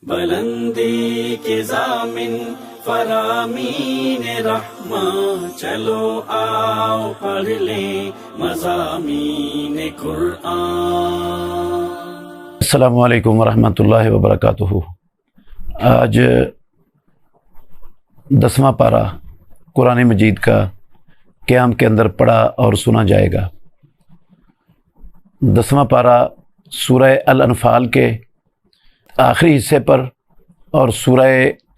بلندی کے ضامن فرامین رحماں، چلو آؤ پڑھ لیں مضامین قرآن۔ السلام علیکم ورحمۃ اللہ وبرکاتہ۔ آج 10واں پارہ قرآن مجید کا قیام کے اندر پڑھا اور سنا جائے گا۔ 10واں پارہ سورہ الانفال کے آخری حصے پر اور سورہ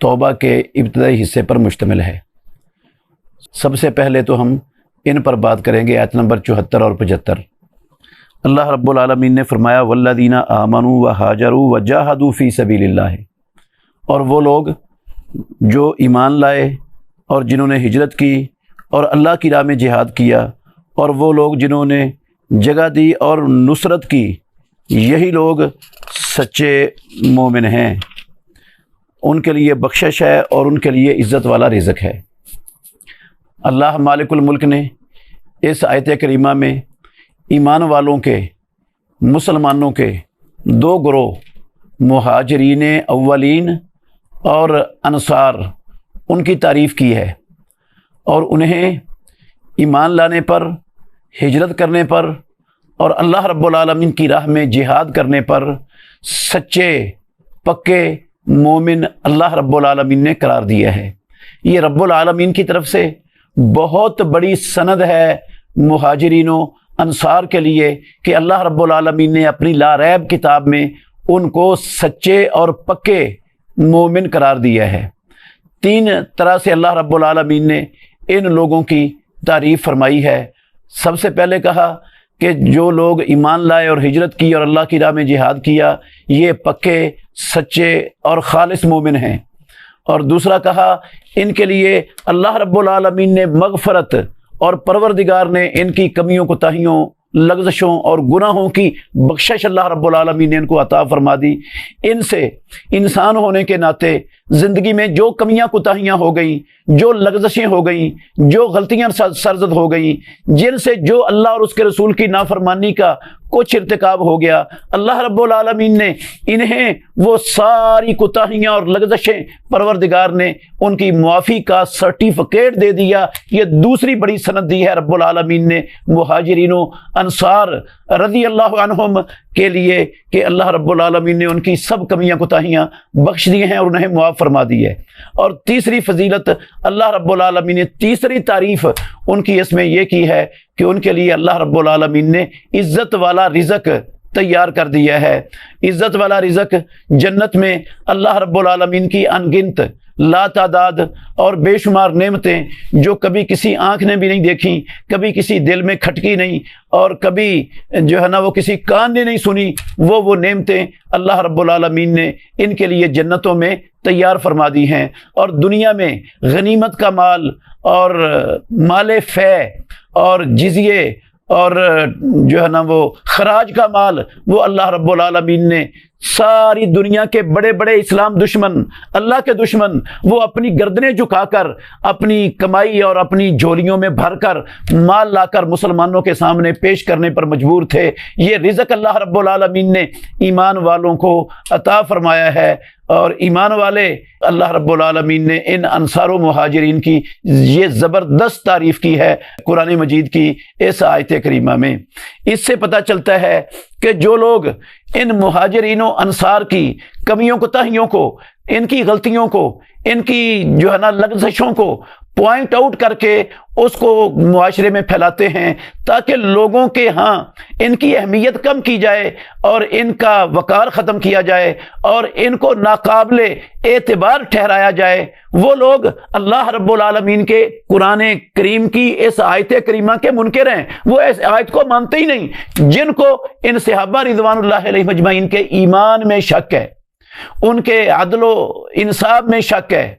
توبہ کے ابتدائی حصے پر مشتمل ہے۔ سب سے پہلے تو ہم ان پر بات کریں گے، آیت نمبر 74 اور 75۔ اللہ رب العالمین نے فرمایا والذین آمنوا وہاجروا وجاہدوا فی سبیل اللہ، اور وہ لوگ جو ایمان لائے اور جنہوں نے ہجرت کی اور اللہ کی راہ میں جہاد کیا، اور وہ لوگ جنہوں نے جگہ دی اور نصرت کی، یہی لوگ سچے مومن ہیں، ان کے لیے بخشش ہے اور ان کے لیے عزت والا رزق ہے۔ اللہ مالک الملک نے اس آیت کریمہ میں ایمان والوں کے، مسلمانوں کے دو گروہ، مہاجرین اولین اور انصار، ان کی تعریف کی ہے، اور انہیں ایمان لانے پر، ہجرت کرنے پر اور اللہ رب العالمین کی راہ میں جہاد کرنے پر سچے پکے مومن اللہ رب العالمین نے قرار دیا ہے۔ یہ رب العالمین کی طرف سے بہت بڑی سند ہے مہاجرین و انصار کے لیے کہ اللہ رب العالمین نے اپنی لا ریب کتاب میں ان کو سچے اور پکے مومن قرار دیا ہے۔ تین طرح سے اللہ رب العالمین نے ان لوگوں کی تعریف فرمائی ہے۔ سب سے پہلے کہا کہ جو لوگ ایمان لائے اور ہجرت کی اور اللہ کی راہ میں جہاد کیا، یہ پکے، سچے اور خالص مومن ہیں۔ اور دوسرا کہا ان کے لیے اللہ رب العالمین نے مغفرت، اور پروردگار نے ان کی کمیوں کوتاہیوں، لغزشوں اور گناہوں کی بخشش اللہ رب العالمین نے ان کو عطا فرما دی۔ ان سے انسان ہونے کے ناطے زندگی میں جو کمیاں کوتاہیاں ہو گئیں، جو لغزشیں ہو گئیں، جو غلطیاں سرزد ہو گئیں، جن سے جو اللہ اور اس کے رسول کی نافرمانی کا کچھ ارتکاب ہو گیا، اللہ رب العالمین نے انہیں وہ ساری کوتاہیاں اور لغزشیں پروردگار نے ان کی معافی کا سرٹیفکیٹ دے دیا۔ یہ دوسری بڑی سند دی ہے رب العالمین نے مہاجرین و انصار رضی اللہ عنہم کے لیے کہ اللہ رب العالمین نے ان کی سب کمیاں کوتاہیاں بخش دی ہیں اور انہیں معاف فرما دی ہے۔ اور تیسری فضیلت اللہ رب العالمین نے، تیسری تعریف ان کی اس میں یہ کی ہے کہ ان کے لیے اللہ رب العالمین نے عزت والا رزق تیار کر دیا ہے۔ عزت والا رزق جنت میں اللہ رب العالمین کی انگنت، لا تعداد اور بے شمار نعمتیں جو کبھی کسی آنکھ نے بھی نہیں دیکھی، کبھی کسی دل میں کھٹکی نہیں، اور کبھی جو ہے نا وہ کسی کان نے نہیں سنی، وہ نعمتیں اللہ رب العالمین نے ان کے لیے جنتوں میں تیار فرما دی ہیں۔ اور دنیا میں غنیمت کا مال اور مال فے اور جزیے اور جو ہے نا وہ خراج کا مال، وہ اللہ رب العالمین نے ساری دنیا کے بڑے بڑے اسلام دشمن، اللہ کے دشمن، وہ اپنی گردنیں جھکا کر اپنی کمائی اور اپنی جھولیوں میں بھر کر مال لا کر مسلمانوں کے سامنے پیش کرنے پر مجبور تھے۔ یہ رزق اللہ رب العالمین نے ایمان والوں کو عطا فرمایا ہے، اور ایمان والے اللہ رب العالمین نے ان انصار و مہاجرین کی یہ زبردست تعریف کی ہے قرآن مجید کی اس آیت کریمہ میں۔ اس سے پتہ چلتا ہے کہ جو لوگ ان مہاجرین و انصار کی کمیوں کوتاہیوں کو، ان کی غلطیوں کو، ان کی جو ہے نا لغزشوں کو پوائنٹ آؤٹ کر کے اس کو معاشرے میں پھیلاتے ہیں تاکہ لوگوں کے ہاں ان کی اہمیت کم کی جائے اور ان کا وقار ختم کیا جائے اور ان کو ناقابل اعتبار ٹھہرایا جائے، وہ لوگ اللہ رب العالمین کے قرآن کریم کی اس آیت کریمہ کے منکر ہیں۔ وہ اس آیت کو مانتے ہی نہیں۔ جن کو ان صحابہ رضوان اللہ علیہ مجمعین کے ایمان میں شک ہے، ان کے عدل و انصاف میں شک ہے،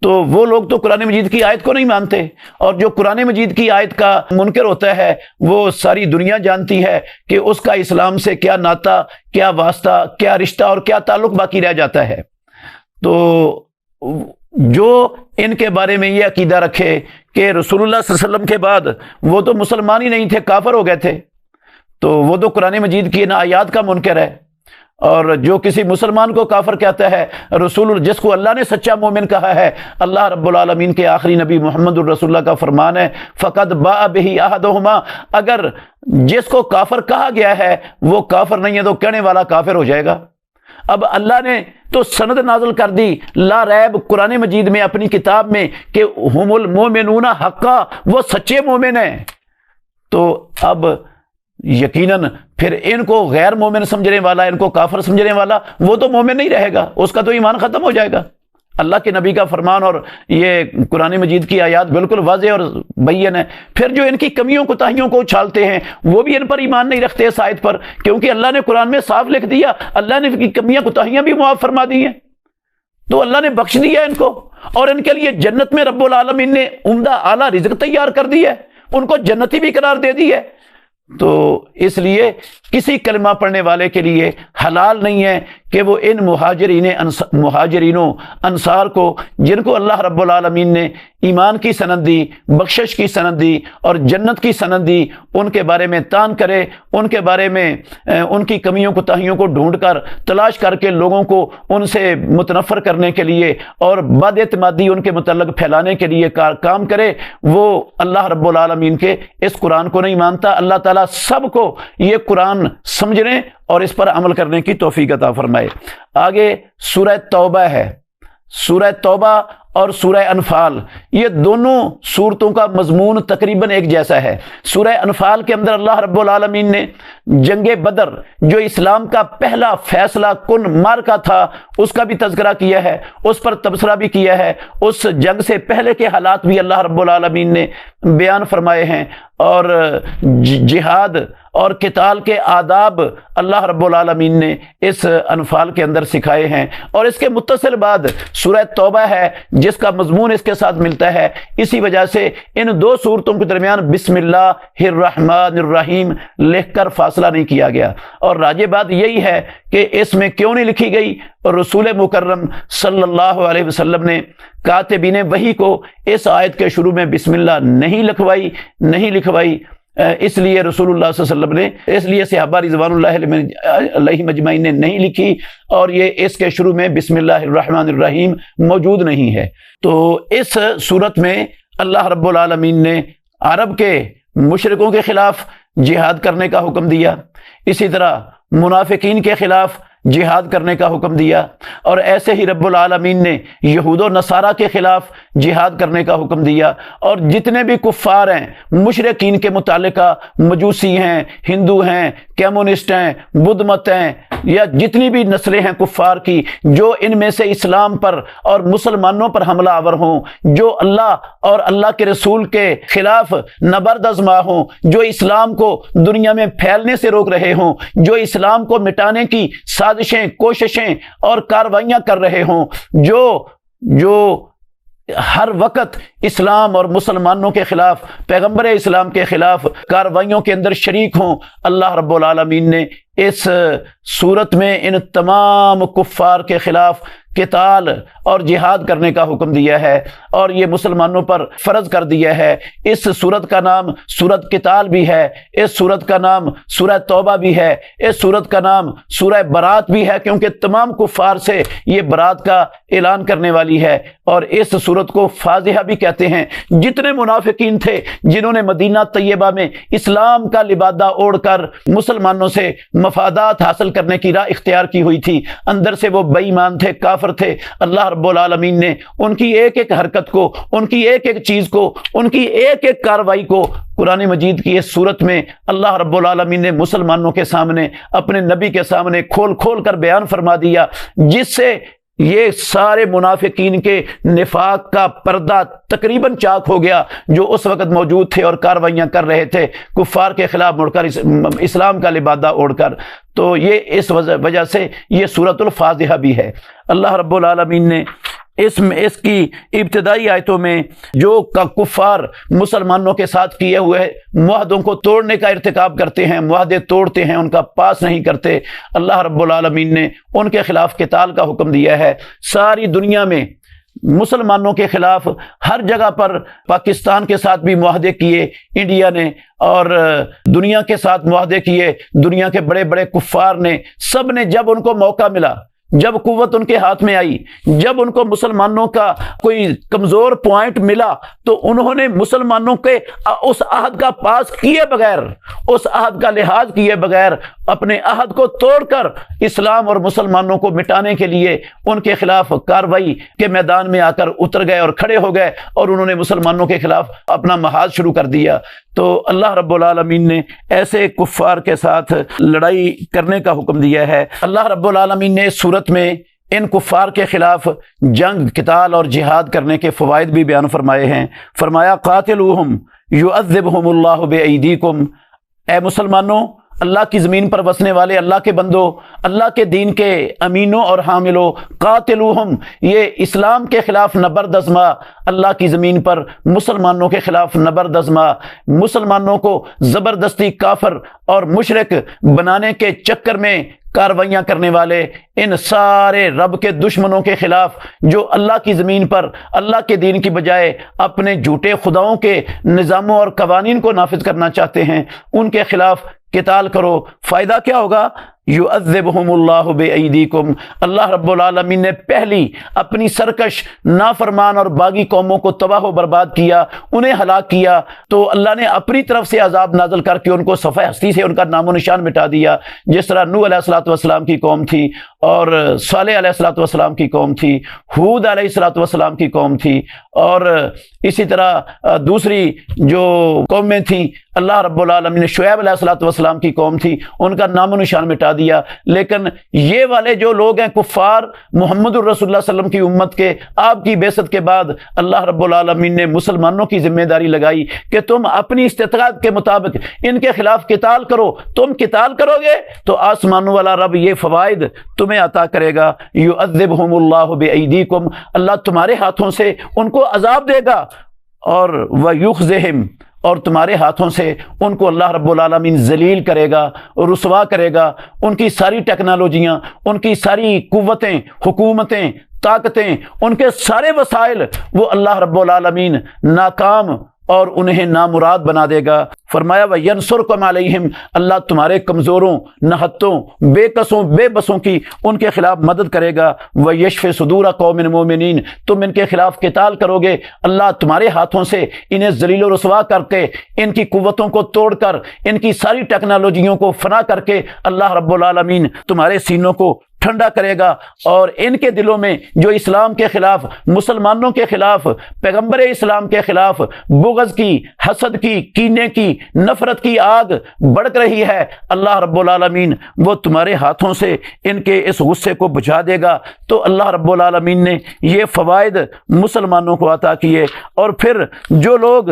تو وہ لوگ تو قرآن مجید کی آیت کو نہیں مانتے، اور جو قرآن مجید کی آیت کا منکر ہوتا ہے وہ ساری دنیا جانتی ہے کہ اس کا اسلام سے کیا ناطہ، کیا واسطہ، کیا رشتہ اور کیا تعلق باقی رہ جاتا ہے۔ تو جو ان کے بارے میں یہ عقیدہ رکھے کہ رسول اللہ صلی اللہ علیہ وسلم کے بعد وہ تو مسلمان ہی نہیں تھے، کافر ہو گئے تھے، تو وہ تو قرآن مجید کی ان آیات کا منکر ہے، اور جو کسی مسلمان کو کافر کہتا ہے، جس کو اللہ نے سچا مومن کہا ہے، اللہ رب العالمین کے آخری نبی محمد الرسول اللہ کا فرمان ہے فقد باء بہ احدہما، اگر جس کو کافر کہا گیا ہے وہ کافر نہیں ہے تو کہنے والا کافر ہو جائے گا۔ اب اللہ نے تو سند نازل کر دی لا ریب قرآن مجید میں اپنی کتاب میں کہ ہم المومنون حقا، وہ سچے مومن ہیں، تو اب یقیناً پھر ان کو غیر مومن سمجھنے والا، ان کو کافر سمجھنے والا، وہ تو مومن نہیں رہے گا، اس کا تو ایمان ختم ہو جائے گا۔ اللہ کے نبی کا فرمان اور یہ قرآن مجید کی آیات بالکل واضح اور بین ہے۔ پھر جو ان کی کمیوں کوتاہیوں کو اچھالتے ہیں وہ بھی ان پر ایمان نہیں رکھتے اس آیت پر، کیونکہ اللہ نے قرآن میں صاف لکھ دیا، اللہ نے ان کی کمیاں کوتاہیاں بھی معاف فرما دی ہیں، تو اللہ نے بخش دیا ان کو، اور ان کے لیے جنت میں رب العالمین نے عمدہ اعلیٰ رزق تیار کر دی ہے، ان کو جنتی بھی قرار دے دی ہے۔ تو اس لیے کسی کلمہ پڑھنے والے کے لیے حلال نہیں ہے کہ وہ ان مہاجرینوں انصار کو، جن کو اللہ رب العالمین نے ایمان کی سند دی، بخشش کی سند دی اور جنت کی سند دی، ان کے بارے میں تان کرے، ان کے بارے میں ان کی کمیوں کوتاہیوں کو ڈھونڈ کر تلاش کر کے لوگوں کو ان سے متنفر کرنے کے لیے اور بد اعتمادی ان کے متعلق پھیلانے کے لیے کام کرے، وہ اللہ رب العالمین کے اس قرآن کو نہیں مانتا۔ اللہ تعالیٰ سب کو یہ قرآن سمجھنے اور اس پر عمل کرنے کی توفیق عطا فرمائے۔ آگے سورہ توبہ ہے، سورہ توبہ اور سورہ انفال، یہ دونوں سورتوں کا مضمون تقریباً ایک جیسا ہے۔ سورہ انفال کے اندر اللہ رب العالمین نے جنگ بدر، جو اسلام کا پہلا فیصلہ کن معرکہ تھا، اس کا بھی تذکرہ کیا ہے، اس پر تبصرہ بھی کیا ہے، اس جنگ سے پہلے کے حالات بھی اللہ رب العالمین نے بیان فرمائے ہیں، اور جہاد اور قتال کے آداب اللہ رب العالمین نے اس انفال کے اندر سکھائے ہیں۔ اور اس کے متصل بعد سورہ توبہ ہے جس کا مضمون اس کے ساتھ ملتا ہے، اسی وجہ سے ان دو سورتوں کے درمیان بسم اللہ الرحمن الرحیم لکھ کر فاصلہ نہیں کیا گیا۔ اور راجع بات یہی ہے کہ اس میں کیوں نہیں لکھی گئی، اور رسول مکرم صلی اللہ علیہ وسلم نے کاتبین وحی کو اس آیت کے شروع میں بسم اللہ نہیں لکھوائی، اس لیے رسول اللہ صلی اللہ علیہ وسلم نے، اس لیے صحابہ رضوان اللہ علیہم اجمعین نے نہیں لکھی، اور یہ اس کے شروع میں بسم اللہ الرحمن الرحیم موجود نہیں ہے۔ تو اس صورت میں اللہ رب العالمین نے عرب کے مشرکوں کے خلاف جہاد کرنے کا حکم دیا، اسی طرح منافقین کے خلاف جہاد کرنے کا حکم دیا، اور ایسے ہی رب العالمین نے یہود و نصارہ کے خلاف جہاد کرنے کا حکم دیا، اور جتنے بھی کفار ہیں مشرکین کے متعلقہ، مجوسی ہیں، ہندو ہیں، کمیونسٹ ہیں، بدھ مت ہیں، یا جتنی بھی نسلیں ہیں کفار کی، جو ان میں سے اسلام پر اور مسلمانوں پر حملہ آور ہوں، جو اللہ اور اللہ کے رسول کے خلاف نبرد آزما ہوں، جو اسلام کو دنیا میں پھیلنے سے روک رہے ہوں، جو اسلام کو مٹانے کی سازشیں، کوششیں اور کاروائیاں کر رہے ہوں، جو ہر وقت اسلام اور مسلمانوں کے خلاف، پیغمبر اسلام کے خلاف کاروائیوں کے اندر شریک ہوں، اللہ رب العالمین نے اس صورت میں ان تمام کفار کے خلاف قتال اور جہاد کرنے کا حکم دیا ہے، اور یہ مسلمانوں پر فرض کر دیا ہے۔ اس صورت کا نام سورت قتال بھی ہے، اس صورت کا نام سورہ توبہ بھی ہے، اس صورت کا نام سورہ برات بھی ہے، کیونکہ تمام کفار سے یہ برات کا اعلان کرنے والی ہے، اور اس صورت کو فاضحہ بھی کہتے ہیں۔ جتنے منافقین تھے جنہوں نے مدینہ طیبہ میں اسلام کا لبادہ اوڑھ کر مسلمانوں سے مفادات حاصل کرنے کی راہ اختیار کی ہوئی تھی، اندر سے وہ بے ایمان تھے، کافر تھے، اللہ رب العالمین نے ان کی ایک ایک حرکت کو، ان کی ایک ایک چیز کو، ان کی ایک ایک کاروائی کو قرآن مجید کی اس صورت میں اللہ رب العالمین نے مسلمانوں کے سامنے، اپنے نبی کے سامنے کھول کھول کر بیان فرما دیا، جس سے یہ سارے منافقین کے نفاق کا پردہ تقریباً چاک ہو گیا، جو اس وقت موجود تھے اور کاروائیاں کر رہے تھے کفار کے خلاف مڑ کر اسلام کا لبادہ اوڑھ کر۔ تو یہ اس وجہ سے یہ سورۃ الفاضحہ بھی ہے۔ اللہ رب العالمین نے اس کی ابتدائی آیتوں میں جو کفار مسلمانوں کے ساتھ کیے ہوئے معاہدوں کو توڑنے کا ارتکاب کرتے ہیں، معاہدے توڑتے ہیں، ان کا پاس نہیں کرتے، اللہ رب العالمین نے ان کے خلاف قتال کا حکم دیا ہے۔ ساری دنیا میں مسلمانوں کے خلاف ہر جگہ پر پاکستان کے ساتھ بھی معاہدے کیے انڈیا نے، اور دنیا کے ساتھ معاہدے کیے دنیا کے بڑے بڑے کفار نے، سب نے جب ان کو موقع ملا، جب قوت ان کے ہاتھ میں آئی، جب ان کو مسلمانوں کا کوئی کمزور پوائنٹ ملا، تو انہوں نے مسلمانوں کے اس عہد کا پاس کیے بغیر، اس عہد کا لحاظ کیے بغیر اپنے عہد کو توڑ کر اسلام اور مسلمانوں کو مٹانے کے لیے ان کے خلاف کارروائی کے میدان میں آ کر اتر گئے اور کھڑے ہو گئے، اور انہوں نے مسلمانوں کے خلاف اپنا محاذ شروع کر دیا۔ تو اللہ رب العالمین نے ایسے کفار کے ساتھ لڑائی کرنے کا حکم دیا ہے۔ اللہ رب العالمین نے اس صورت میں ان کفار کے خلاف جنگ، قتال اور جہاد کرنے کے فوائد بھی بیان فرمائے ہیں۔ فرمایا قاتلوہم یعذبہم اللہ بایدیکم، اے مسلمانوں، اللہ کی زمین پر بسنے والے اللہ کے بندو، اللہ کے دین کے امینوں اور حاملوں، قاتلوہم، یہ اسلام کے خلاف نبرد آزما، اللہ کی زمین پر مسلمانوں کے خلاف نبرد آزما، مسلمانوں کو زبردستی کافر اور مشرک بنانے کے چکر میں کارروائیاں کرنے والے ان سارے رب کے دشمنوں کے خلاف، جو اللہ کی زمین پر اللہ کے دین کی بجائے اپنے جھوٹے خداؤں کے نظاموں اور قوانین کو نافذ کرنا چاہتے ہیں، ان کے خلاف قتال کرو۔ فائدہ کیا ہوگا؟ یعذبہم اللہ بایدیکم، اللہ رب العالمین نے پہلی اپنی سرکش، نافرمان اور باغی قوموں کو تباہ و برباد کیا، انہیں ہلاک کیا، تو اللہ نے اپنی طرف سے عذاب نازل کر کے ان کو صفحہ ہستی سے ان کا نام و نشان مٹا دیا، جس طرح نوح علیہ السلام کی قوم تھی، اور صالح علیہ السلام کی قوم تھی، ہود علیہ السلام کی قوم تھی، اور اسی طرح دوسری جو قومیں تھیں اللہ رب العالمین نے شعیب علیہ السلام کی قوم تھی، ان کا نام و نشان مٹا دیا۔ لیکن یہ والے جو لوگ ہیں کفار، محمد الرسول اللہ صلی اللہ علیہ وسلم کی امت کے، آپ کی بعثت کے بعد اللہ رب العالمین نے مسلمانوں کی ذمہ داری لگائی کہ تم اپنی استطاعت کے مطابق ان کے خلاف قتال کرو۔ تم قتال کرو گے تو آسمانوں والا رب یہ فوائد تمہیں عطا کرے گا، یعذبہم اللہ بایدیکم، اللہ تمہارے ہاتھوں سے ان کو عذاب دے گا، اور ویخزہم، اور تمہارے ہاتھوں سے ان کو اللہ رب العالمین ذلیل کرے گا، رسوا کرے گا۔ ان کی ساری ٹیکنالوجیاں، ان کی ساری قوتیں، حکومتیں، طاقتیں، ان کے سارے وسائل وہ اللہ رب العالمین ناکام اور انہیں نامراد بنا دے گا۔ فرمایا وَيَنْصُرْكُمْ عَلَيْهِمْ، اللہ تمہارے کمزوروں، نہتوں، بے کسوں، بے بسوں کی ان کے خلاف مدد کرے گا۔ وَيَشْفِ صُدُورَ قَوْمٍ مُؤْمِنِينَ، تم ان کے خلاف قتال کرو گے، اللہ تمہارے ہاتھوں سے انہیں ذلیل و رسوا کر کے، ان کی قوتوں کو توڑ کر، ان کی ساری ٹیکنالوجیوں کو فنا کر کے اللہ رب العالمین تمہارے سینوں کو ٹھنڈا کرے گا، اور ان کے دلوں میں جو اسلام کے خلاف، مسلمانوں کے خلاف، پیغمبر اسلام کے خلاف بغض کی، حسد کی، کینے کی، نفرت کی آگ بڑک رہی ہے، اللہ رب العالمین وہ تمہارے ہاتھوں سے ان کے اس غصے کو بجھا دے گا۔ تو اللہ رب العالمین نے یہ فوائد مسلمانوں کو عطا کیے۔ اور پھر جو لوگ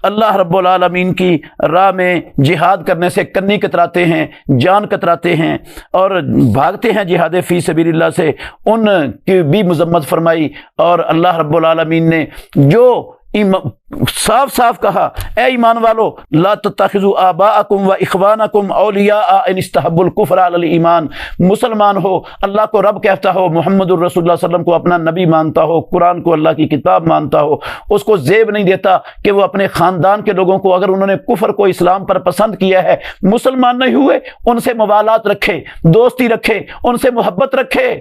اللہ رب العالمین کی راہ میں جہاد کرنے سے کنی کتراتے ہیں، جان کتراتے ہیں اور بھاگتے ہیں جہاد فی سبیل اللہ سے، ان کی بھی مذمت فرمائی، اور اللہ رب العالمین نے جو صاف صاف کہا، اے ایمان والو لا تتخذوا آباءکم و اخوانکم اولیاء ان استحبوا الکفر علی الایمان، مسلمان ہو، اللہ کو رب کہتا ہو، محمد الرسول اللہ صلی اللہ علیہ وسلم کو اپنا نبی مانتا ہو، قرآن کو اللہ کی کتاب مانتا ہو، اس کو زیب نہیں دیتا کہ وہ اپنے خاندان کے لوگوں کو، اگر انہوں نے کفر کو اسلام پر پسند کیا ہے، مسلمان نہیں ہوئے، ان سے موالات رکھے، دوستی رکھے، ان سے محبت رکھے،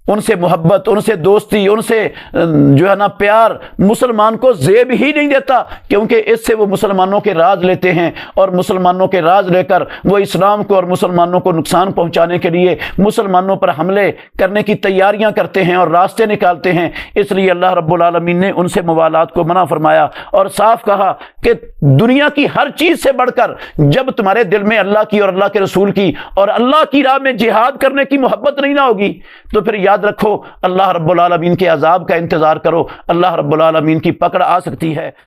ان سے محبت، ان سے دوستی، ان سے جو ہے نا پیار مسلمان کو زیب ہی نہیں دیتا، کیونکہ اس سے وہ مسلمانوں کے راز لیتے ہیں، اور مسلمانوں کے راز لے کر وہ اسلام کو اور مسلمانوں کو نقصان پہنچانے کے لیے مسلمانوں پر حملے کرنے کی تیاریاں کرتے ہیں اور راستے نکالتے ہیں۔ اس لیے اللہ رب العالمین نے ان سے موالات کو منع فرمایا، اور صاف کہا کہ دنیا کی ہر چیز سے بڑھ کر جب تمہارے دل میں اللہ کی اور اللہ کے رسول کی اور اللہ کی راہ میں جہاد کرنے کی محبت نہیں نہ ہوگی، تو پھر یاد رکھو اللہ رب العالمین کے عذاب کا انتظار کرو، اللہ رب العالمین کی پکڑ آ سکتی ہے۔